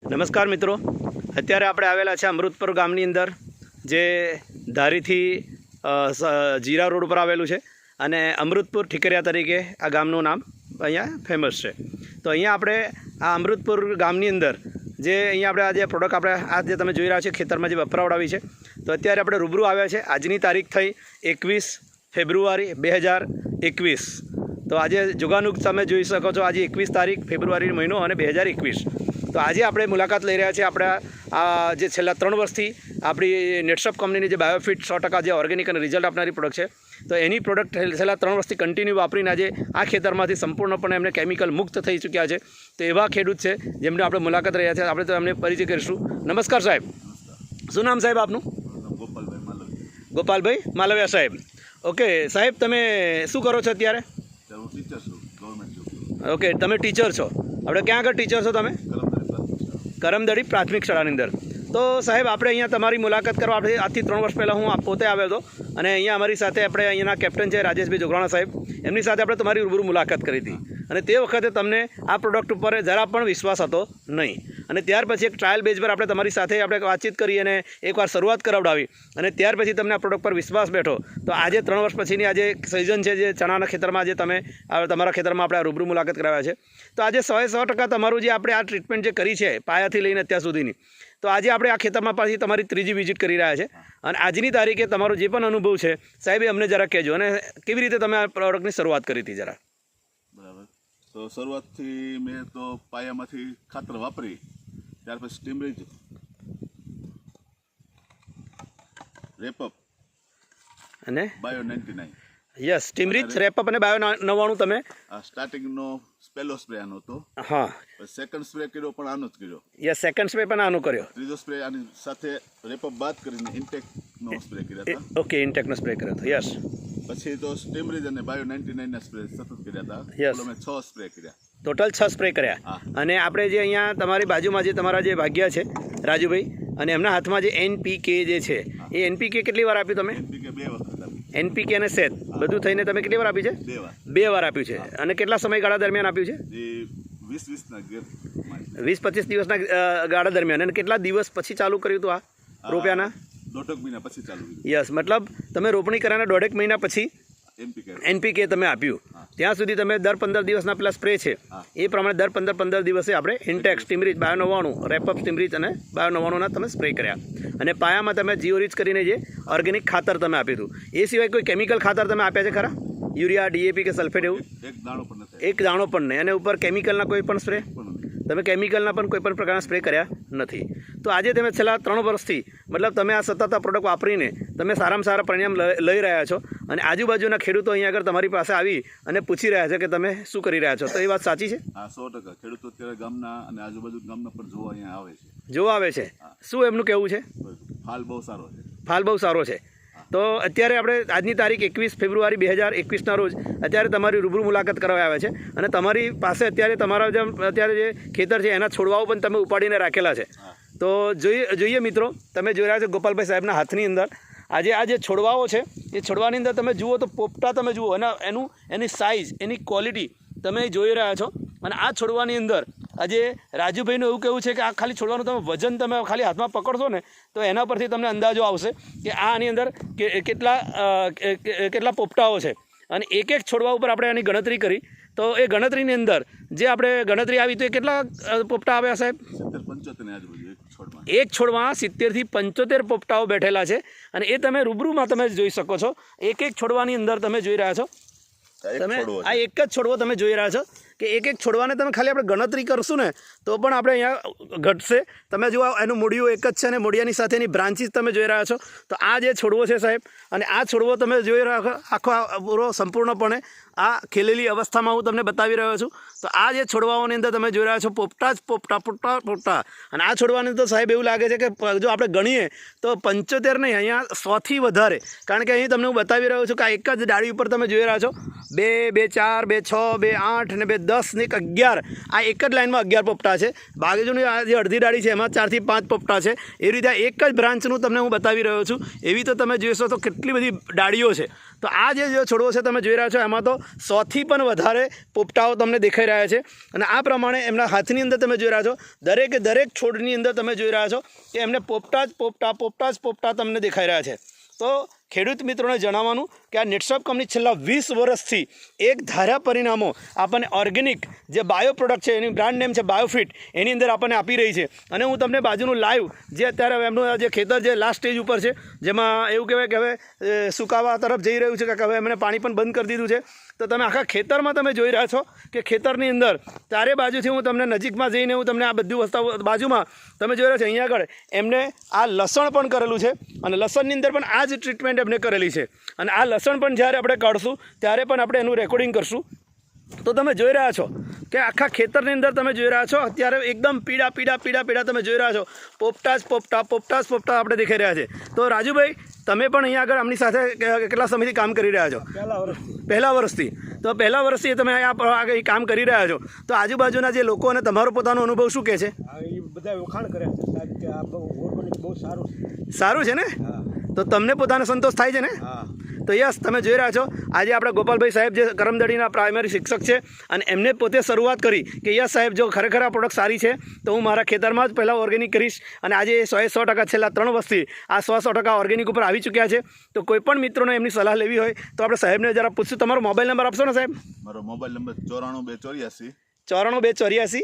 નમસ્કાર મિત્રો, અત્યારે આપણે આવેલા છે અમૃતપુર ગામની અંદર, જે ધારીથી જીરા રોડ ઉપર આવેલું છે અને અમૃતપુર ઠીકરિયા તરીકે આ ગામનું નામ અહીંયા ફેમસ છે. તો અહીંયા આપણે આ અમૃતપુર ગામની અંદર જે અહીંયા આપણે આ જે પ્રોડક્ટ આપણે આ જે તમે જોઈ રહ્યા છો ખેતરમાં જે વપરાવડાવી છે, તો અત્યારે આપણે રૂબરૂ આવ્યા છે. આજની તારીખ થઈ 21 ફેબ્રુઆરી 2021. તો આજે જોગાનું તમે જોઈ શકો છો, આજે 21 તારીખ ફેબ્રુઆરી મહિનો અને 2021. તો આજે આપણે મુલાકાત લઈ રહ્યા છીએ આપણા આ જે છેલ્લા 3 વર્ષથી આપણી નેટસપ કંપનીની જે બાયોફિટ 100% જે ઓર્ગેનિક અને રિઝલ્ટ આપનારી પ્રોડક્ટ છે, તો એની પ્રોડક્ટ છેલ્લા 3 વર્ષથી કન્ટિન્યુ વાપરીને આજે આ ખેતરમાંથી સંપૂર્ણપણે એમને કેમિકલ મુક્ત થઈ ચૂક્યા છે. તો એવા ખેડૂત છે જેમને આપણે મુલાકાત રહ્યા છે. આપણે તો એમને પરિચય કરીશું. નમસ્કાર સાહેબ, શું નામ સાહેબ આપનું? ગોપાલભાઈ માલવિયા સાહેબ. ઓકે સાહેબ, તમે શું કરો છો અત્યારે? ઓકે, તમે ટીચર છો. આપણે ક્યાં આગળ ટીચર છો તમે? કરમદડી પ્રાથમિક શાળાની અંદર. તો સાહેબ, આપણે અહીંયા તમારી મુલાકાત કરવા આપણે આજથી 3 વર્ષ પહેલાં હું પોતે આવ્યો હતો અને અહીંયા અમારી સાથે આપણે અહીંયાના કેપ્ટન છે રાજેશભાઈ જોગરાણા સાહેબ, એમની સાથે આપણે તમારી રૂબરૂ મુલાકાત કરી હતી. અને તે વખતે તમને આ પ્રોડક્ટ ઉપર જરા પણ વિશ્વાસ હતો નહીં. અને ત્યાર પછી એક ટ્રાયલ બેઝ પર આપણે તમારી સાથે આપણે વાતચીત કરી અને એકવાર શરૂઆત કરાવડાવી અને ત્યાર પછી તમને આ પ્રોડક્ટ પર વિશ્વાસ બેઠો. તો આજે 3 વર્ષ પછીની આજે સિઝન છે, જે ચણાના ખેતરમાં આજે તમે તમારા ખેતરમાં આપણે રૂબરૂ મુલાકાત કરાવ્યા છે. તો આજે 100% તમારું જે આપણે આ ટ્રીટમેન્ટ જે કરી છે પાયાથી લઈને અત્યાર સુધીની, તો આજે આપણે આ ખેતરમાં પાછી તમારી 3જી વિઝિટ કરી રહ્યા છે. અને આજની તારીખે તમારો જે પણ અનુભવ છે સાહેબ, એ અમને જરા કહેજો અને કેવી રીતે તમે આ પ્રોડક્ટની શરૂઆત કરી હતી જરા. બરાબર. તો શરૂઆતથી મેં તો પાયામાંથી ખાતર વાપરી, ત્યાર પછી સ્ટીમરીજ, રેપઅપ અને બાયો 99. યસ, સ્ટીમરીચ, રેપઅપ અને બાયો 99 તમે આ સ્ટાર્ટિંગનો પહેલો સ્પ્રે આનો હતો. હા, સેકન્ડ સ્પ્રે કર્યો પણ આનો જ કર્યો. યસ, સેકન્ડ સ્પ્રે પણ આનું કર્યો. ત્રીજો સ્પ્રે આની સાથે રેપઅપ બાદ કરીને ઇન્ટેકનો સ્પ્રે કર્યા હતા. ઓકે, ઇન્ટેકનો સ્પ્રે કર્યો હતો. યસ. પછી તો સ્ટીમરીજ અને બાયો 99 ના સ્પ્રે સતત કર્યા હતા. Yes. મેં 6 સ્પ્રે કર્યા. ટોટલ 6 સ્પ્રે કર્યા. હા. અને આપણે જે અહીંયા તમારી બાજુમાં જે તમારા જે ભાગ્યા છે રાજુભાઈ, અને એમના હાથમાં જે NPK જે છે, એ NPK કેટલી વાર આપ્યું તમે? NPK 2 વખત આપી. NPK અને સેત બધું થઈને તમે કેટલી વાર આપ્યું છે? 2 વાર. 2 વાર આપ્યું છે. અને કેટલા સમયગાળા દરમિયાન આપ્યું છે? જે 20-20 ના ગેપ. 20-25 દિવસના ગાળા દરમિયાન. અને કેટલા દિવસ પછી ચાલુ કર્યું હતું આ રોપ્યાના? 1.5 મહિના પછી ચાલુ કર્યું. યસ, મતલબ તમે રોપણી કર્યાના 1.5 મહિના પછી NPK તમે આપ્યું. ત્યાં સુધી તમે દર 15 દિવસના પેલા સ્પ્રે છે એ પ્રમાણે દર 15 દિવસે આપણે ઇન્ટેક, સ્ટીમરીચ, બાયો 99, રેપઅપ, સ્ટીમરીચ અને બાયો 99ના તમે સ્પ્રે કર્યા. અને પાયામાં તમે જીઓરીચ કરીને જે ઓર્ગેનિક ખાતર તમે આપ્યું હતું. એ સિવાય કોઈ કેમિકલ ખાતર તમે આપ્યા છે ખરા? યુરિયા, DAP કે સલ્ફેટ એવું? એક દાણો પણ નહીં. અને ઉપર કેમિકલના કોઈ પણ સ્પ્રે તમે કેમિકલના પણ કોઈ પણ પ્રકારના સ્પ્રે કર્યા નથી. તો આજે તમે છેલ્લા 3 વર્ષથી મતલબ તમે આ સતત આ પ્રોડક્ટ વાપરીને તમે સારામાં સારા પરિણામ લઈ રહ્યા છો. અને આજુબાજુના ખેડૂતો અહીંયા આગળ તમારી પાસે આવી અને પૂછી રહ્યા છે કે તમે શું કરી રહ્યા છો. તો એ વાત સાચી છે? હા, 100%. ખેડૂતો અત્યારે ગામના અને આજુબાજુ ગામના પણ જોવા અહીંયા આવે છે. જોવા આવે છે. શું એમનું કહેવું છે? ફાલ બહુ સારો છે. ફાલ બહુ સારો છે. તો અત્યારે આપણે આજની તારીખ 21 ફેબ્રુઆરી 2021ના રોજ અત્યારે તમારી રૂબરૂ મુલાકાત કરવા આવ્યા છે. અને તમારી પાસે અત્યારે તમારા જે અત્યારે જે ખેતર છે એના છોડવાઓ પણ તમે ઉપાડીને રાખેલા છે. તો જોઈએ મિત્રો, તમે જોઈ રહ્યા છો ગોપાલભાઈ સાહેબના હાથની અંદર આજે આ જે છોડવાઓ છે, એ છોડવાની અંદર તમે જુઓ તો પોપટા તમે જુઓ, અને એની સાઇઝ, એની ક્વોલિટી તમે જોઈ રહ્યા છો. અને આ છોડવાની અંદર આજે રાજુભાઈનું એવું કહેવું છે કે આ ખાલી છોડવાનું તમે વજન તમે ખાલી હાથમાં પકડશો ને તો એના પરથી તમને અંદાજો આવશે કે આની અંદર કેટલા પોપટાઓ છે. અને એક છોડવા ઉપર આપણે એની ગણતરી કરી, તો એ ગણતરીની અંદર જે આપણે ગણતરી આવી તો એ કેટલા પોપટા આવ્યા સાહેબ? 70-75 આજુબાજુ એક છોડમાં 70 થી 75 પોપટાઓ બેઠેલા છે. અને એ તમે રૂબરૂમાં તમે જોઈ શકો છો. એક છોડવાની અંદર તમે જોઈ રહ્યા છો, તમે આ એક જ છોડવો તમે જોઈ રહ્યા છો કે એક છોડવાને તમે ખાલી આપણે ગણતરી કરશું ને તો પણ આપણે અહીંયા ઘટશે. તમે જુઓ, એનું મૂળિયું એક જ છે અને મૂળિયાની સાથે એની બ્રાન્ચીસ તમે જોઈ રહ્યા છો. તો આ જે છોડવો છે સાહેબ, અને આ છોડવો તમે જોઈ રહ્યા આખો પૂરો સંપૂર્ણપણે આ ખીલેલી અવસ્થામાં હું તમને બતાવી રહ્યો છું. તો આ જે છોડવાઓની અંદર તમે જોઈ રહ્યા છો પોપટા જ પોપટા. અને આ છોડવાની તો સાહેબ એવું લાગે છે કે જો આપણે ગણીએ તો 75 નહીં, અહીંયા 100થી વધારે. કારણ કે અહીં તમને હું બતાવી રહ્યો છું કે આ એક જ ડાળી ઉપર તમે જોઈ રહ્યા છો 2, 2, 4, 2, 6, 2, 8 ને 2, 10 ને 11. આ એક જ લાઇનમાં 11 પોપટા છે. બાજુની આ જે અડધી ડાળી છે એમાં 4 થી 5 પોપટા છે. એ રીતે એક જ બ્રાન્ચનું તમને હું બતાવી રહ્યો છું. એવી તો તમે જોઈશો તો કેટલી બધી ડાળીઓ છે. તો આ જે છોડવો છે તમે જોઈ રહ્યા છો, એમાં તો 100થી પણ વધારે પોપટાઓ તમને દેખાઈ રહ્યા છે અને આ પ્રમાણે એમના હાથની અંદર તમે જોઈ રહ્યા છો દરેક છોડની અંદર તમે જોઈ રહ્યા છો કે એમને પોપટા તમને દેખાઈ રહ્યા છે. તો ખેડૂત મિત્રોને જણાવવાનું કે આ નેટસોપ કંપની છેલ્લા 20 વર્ષથી એક ધારા પરિણામો આપણને ઓર્ગેનિક જે બાયો પ્રોડક્ટ છે એની બ્રાન્ડ નેમ છે બાયોફિટ એની અંદર આપણને આપી રહી છે. અને હું તમને બાજુનું લાઈવ જે અત્યારે એમનું જે ખેતર જે લાસ્ટ સ્ટેજ ઉપર છે જેમાં એવું કહેવાય કે હવે સુકાવા તરફ જઈ રહ્યું છે કે હવે એમણે પાણી પણ બંધ કરી દીધું છે. તો તમે આખા ખેતરમાં તમે જોઈ રહ્યા છો કે ખેતરની અંદર ચારે બાજુથી હું તમને નજીકમાં જઈને હું તમને આ બધી વસ્તુ બાજુમાં તમે જોઈ રહ્યા છો અહીંયા આગળ એમને આ લસણ પણ કરેલું છે અને લસણની અંદર પણ આ જ ટ્રીટમેન્ટ એમને કરેલી છે અને આ લસણ પણ જ્યારે આપણે કાઢશું ત્યારે પણ આપણે એનું રેકોર્ડિંગ કરશું. તો તમે જોઈ રહ્યા છો કે આખા ખેતરની અંદર તમે જોઈ રહ્યા છો અત્યારે એકદમ પીળા તમે જોઈ રહ્યા છો પોપટા આપણે દેખાઈ રહ્યા છે. તો રાજુભાઈ તમે પણ અહીંયા આગળ આમની સાથે કેટલા સમયથી કામ કરી રહ્યા છો? પહેલા વર્ષથી. તો પહેલા વર્ષથી તમે આગળ કામ કરી રહ્યા છો તો આજુબાજુના જે લોકો અને તમારો પોતાનો અનુભવ શું કહે છે? બધા વખાણ કરે છે કે આ બહુ સારું છે ને? તો તમને પોતાનો સંતોષ થાય છે ને? તો યસ તમે જોઈ રહ્યા છો આજે આપણા ગોપાલભાઈ સાહેબ જે કરમદડીના પ્રાઇમરી શિક્ષક છે અને એમને પોતે શરૂઆત કરી કે યસ સાહેબ જો ખરેખર આ પ્રોડક્ટ સારી છે તો હું મારા ખેતરમાં જ પહેલાં ઓર્ગેનિક કરીશ અને આજે 100% છેલ્લા 3 વર્ષથી આ 100% ઓર્ગેનિક ઉપર આવી ચૂક્યા છે. તો કોઈ પણ મિત્રોને એમની સલાહ લેવી હોય તો આપણે સાહેબને જરા પૂછશું. તમારો મોબાઈલ નંબર આપશો ને સાહેબ? મારો મોબાઈલ નંબર 94 284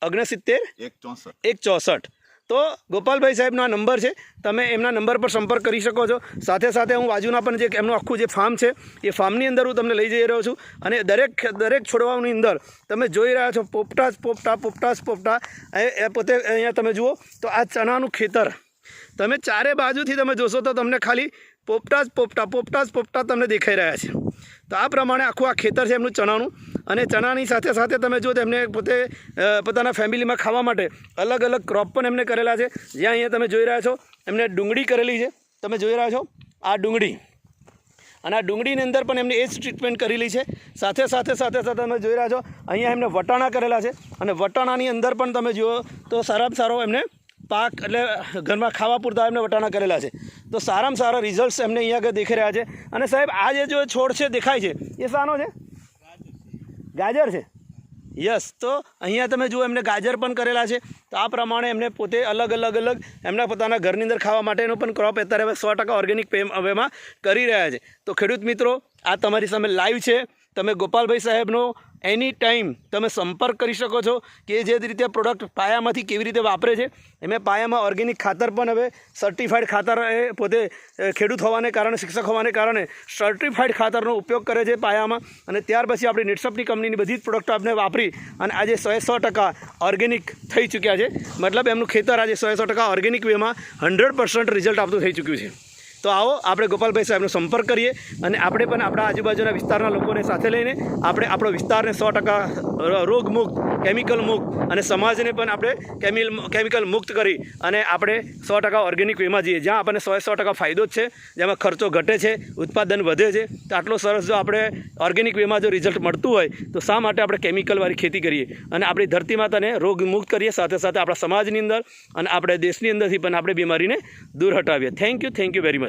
69 164. તો ગોપાલભાઈ સાહેબનો આ નંબર છે, તમે એમના નંબર પર સંપર્ક કરી શકો છો. સાથે હું બાજુના પણ જે એમનું આખું જે ફાર્મ છે એ ફાર્મની અંદર હું તમને લઈ જઈ રહ્યો છું અને દરેક છોડવાની અંદર તમે જોઈ રહ્યા છો પોપટા એ પોતે અહીંયા તમે જુઓ તો આ ચણાનું ખેતર તમે ચારે બાજુથી તમે જોશો તો તમને ખાલી પોપટા તમને દેખાઈ રહ્યા છે. તો આ પ્રમાણે આખું આ ખેતર છે એમનું ચણાનું અને ચણાની સાથે તમે જો તેમને પોતે પોતાના ફેમિલીમાં ખાવા માટે અલગ ક્રોપ પણ એમને કરેલા છે. જ્યાં અહીંયા તમે જોઈ રહ્યા છો એમને ડુંગળી કરેલી છે, તમે જોઈ રહ્યા છો આ ડુંગળી અને આ ડુંગળીની અંદર પણ એમને એ જ ટ્રીટમેન્ટ કરેલી છે. સાથે તમે જોઈ રહ્યા છો અહીંયા એમને વટાણા કરેલા છે અને વટાણાની અંદર પણ તમે જુઓ તો સારામાં સારો એમને પાક એટલે ઘરમાં ખાવા પૂરતા એમને વટાણા કરેલા છે. તો સારામાં સારા રિઝલ્ટ્સ એમને અહીંયા આગળ દેખાઈ રહ્યા છે. અને સાહેબ આ જે છોડ છે દેખાય છે એ શાનો છે? ગાજર છે. યસ. તો અહીંયા તમે જુઓ એમને ગાજર પણ કરેલા છે. તો આ પ્રમાણે એમને પોતે અલગ એમના પોતાના ઘરની અંદર ખાવા માટેનો પણ ક્રોપ અત્યારે હવે 100% ઓર્ગેનિક હવેમાં કરી રહ્યા છે. તો ખેડૂત મિત્રો આ તમારી સામે લાઈવ છે. તમે ગોપાલભાઈ સાહેબનો એની ટાઈમ તમે સંપર્ક કરી શકો છો કે જે રીતે પ્રોડક્ટ પાયામાંથી કેવી રીતે વાપરે છે. એમાં પાયામાં ઓર્ગેનિક ખાતર પણ હવે સર્ટિફાઈડ ખાતર એ પોતે ખેડૂત હોવાને કારણે શિક્ષક હોવાને કારણે સર્ટિફાઈડ ખાતરનો ઉપયોગ કરે છે પાયામાં. અને ત્યાર પછી આપણી નેટસપની કંપનીની બધી જ પ્રોડક્ટો આપણે વાપરી અને આજે 100% ઓર્ગેનિક થઈ ચૂક્યા છે. મતલબ એમનું ખેતર આજે 100% ઓર્ગેનિક વેમાં 100% રિઝલ્ટ આપતું થઈ ચૂક્યું છે. તો આવો આપણે ગોપાલભાઈ સાહેબનો સંપર્ક કરીએ અને આપણે પણ આપણા આજુબાજુના વિસ્તારના લોકોને સાથે લઈને આપણે આપણો વિસ્તારને 100% રોગમુક્ત, કેમિકલ મુક્ત અને સમાજને પણ આપણે કેમિકલ મુક્ત કરી અને આપણે 100% ઓર્ગેનિક વેમાં જઈએ જ્યાં આપણને 100% ફાયદો જ છે, જેમાં ખર્ચો ઘટે છે, ઉત્પાદન વધે છે. તો આટલો સરસ જો આપણે ઓર્ગેનિક વેમાં જો રિઝલ્ટ મળતું હોય તો શા માટે આપણે કેમિકલવાળી ખેતી કરીએ અને આપણી ધરતી માતાને રોગમુક્ત કરીએ, સાથે આપણા સમાજની અંદર અને આપણે દેશની અંદરથી પણ આપણે બીમારીને દૂર હટાવીએ. Thank you very much.